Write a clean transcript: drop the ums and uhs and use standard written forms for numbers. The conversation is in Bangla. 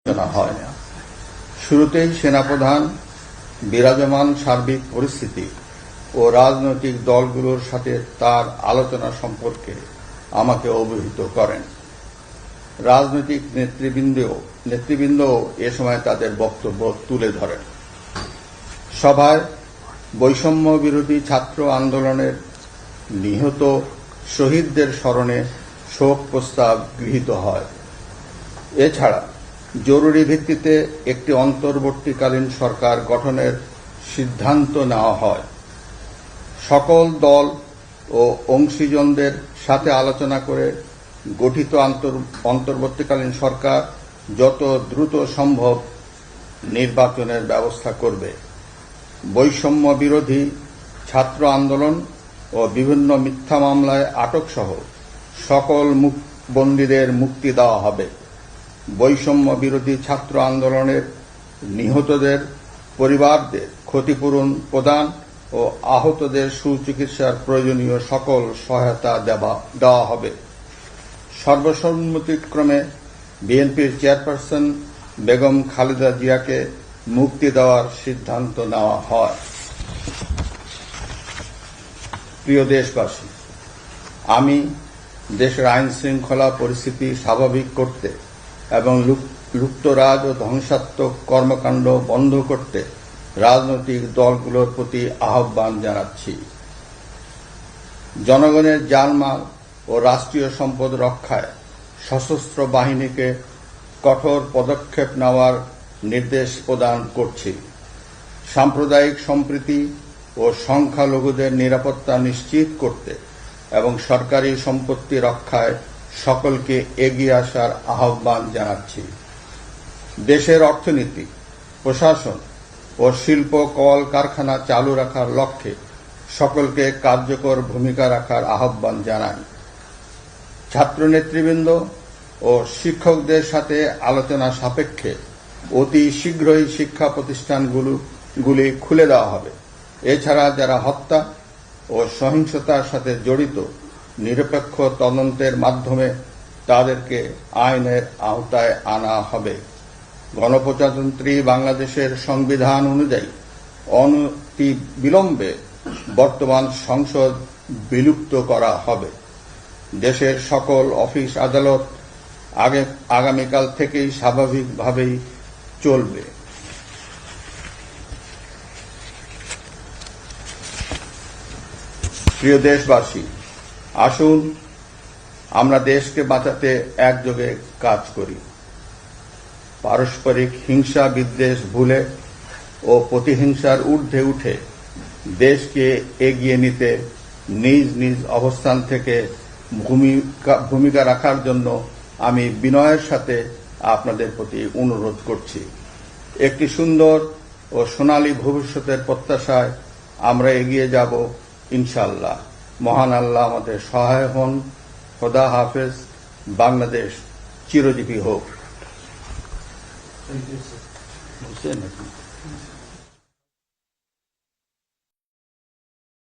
আলোচনা হয়। শুরুতেই সেনাপ্রধান বিরাজমান সার্বিক পরিস্থিতি ও রাজনৈতিক দলগুলোর সাথে তার আলোচনা সম্পর্কে আমাকে অবহিত করেন। রাজনৈতিক নেতৃবৃন্দ এ সময় তাদের বক্তব্য তুলে ধরেন। সভায় বৈষম্য বিরোধী ছাত্র আন্দোলনের নিহত শহীদদের স্মরণে শোক প্রস্তাব গৃহীত হয়। এছাড়া জরুরি ভিত্তিতে একটি অন্তর্বর্তীকালীন সরকার গঠনের সিদ্ধান্ত নেওয়া হয়। সকল দল ও অংশীজনদের সাথে আলোচনা করে গঠিত অন্তর্বর্তীকালীন সরকার যত দ্রুত সম্ভব নির্বাচনের ব্যবস্থা করবে। বৈষম্য বিরোধী ছাত্র আন্দোলন ও বিভিন্ন মিথ্যা মামলায় আটকসহ সকল বন্দীদের মুক্তি দেওয়া হবে। বৈষম্য বিরোধী ছাত্র আন্দোলনের নিহতদের পরিবারদের ক্ষতিপূরণ প্রদান ও আহতদের সুচিকিৎসার প্রয়োজনীয় সকল সহায়তা দেওয়া হবে। সর্বসম্মতিক্রমে বিএনপির চেয়ারপারসন বেগম খালেদা জিয়াকে মুক্তি দেওয়ার সিদ্ধান্ত নেওয়া হয়। প্রিয় দেশবাসী, আমি দেশের আইন শৃঙ্খলা পরিস্থিতি স্বাভাবিক করতে এবং লুপ্তরাজ ও ধ্বংসাত্মক কর্মকাণ্ড বন্ধ করতে রাজনৈতিক দলগুলোর প্রতি আহ্বান জানাচ্ছি। জনগণের জানমাল ও রাষ্ট্রীয় সম্পদ রক্ষায় সশস্ত্র বাহিনীকে কঠোর পদক্ষেপ নেওয়ার নির্দেশ প্রদান করছি। সাম্প্রদায়িক সম্প্রীতি ও সংখ্যালঘুদের নিরাপত্তা নিশ্চিত করতে এবং সরকারি সম্পত্তি রক্ষায় সকলকে এগিয়ে আসার আহ্বান জানাচ্ছি। দেশের অর্থনীতি, প্রশাসন ও শিল্প কল কারখানা চালু রাখার লক্ষ্যে সকলকে কার্যকর ভূমিকা রাখার আহ্বান জানাই। ছাত্র নেতৃবৃন্দ ও শিক্ষকদের সাথে আলোচনা সাপেক্ষে অতি শীঘ্রই শিক্ষা প্রতিষ্ঠানগুলি খুলে দেওয়া হবে। এছাড়া যারা হত্যা ও সহিংসতার সাথে জড়িত নিরপেক্ষ তদন্তের মাধ্যমে তাদেরকে আইনের আওতায় আনা হবে। গণপ্রজাতন্ত্রী বাংলাদেশের সংবিধান অনুযায়ী অনতি বিলম্বে বর্তমান সংসদ বিলুপ্ত করা হবে। দেশের সকল অফিস আদালত আগামীকাল থেকেই স্বাভাবিকভাবেই চলবে। প্রিয় দেশবাসী, আসুন আমরা দেশকে বাঁচাতে একযোগে কাজ করি। পারস্পরিক হিংসা বিদ্বেষ ভুলে ও প্রতিহিংসার ঊর্ধ্বে উঠে দেশকে এগিয়ে নিতে নিজ নিজ অবস্থান থেকে ভূমিকা রাখার জন্য আমি বিনয়ের সাথে আপনাদের প্রতি অনুরোধ করছি। একটি সুন্দর ও সোনালী ভবিষ্যতের প্রত্যাশায় আমরা এগিয়ে যাব ইনশাআল্লাহ। মহান আল্লাহ আমাদের সহায় হন। খোদা হাফেজ। বাংলাদেশ চিরজীবী হোক।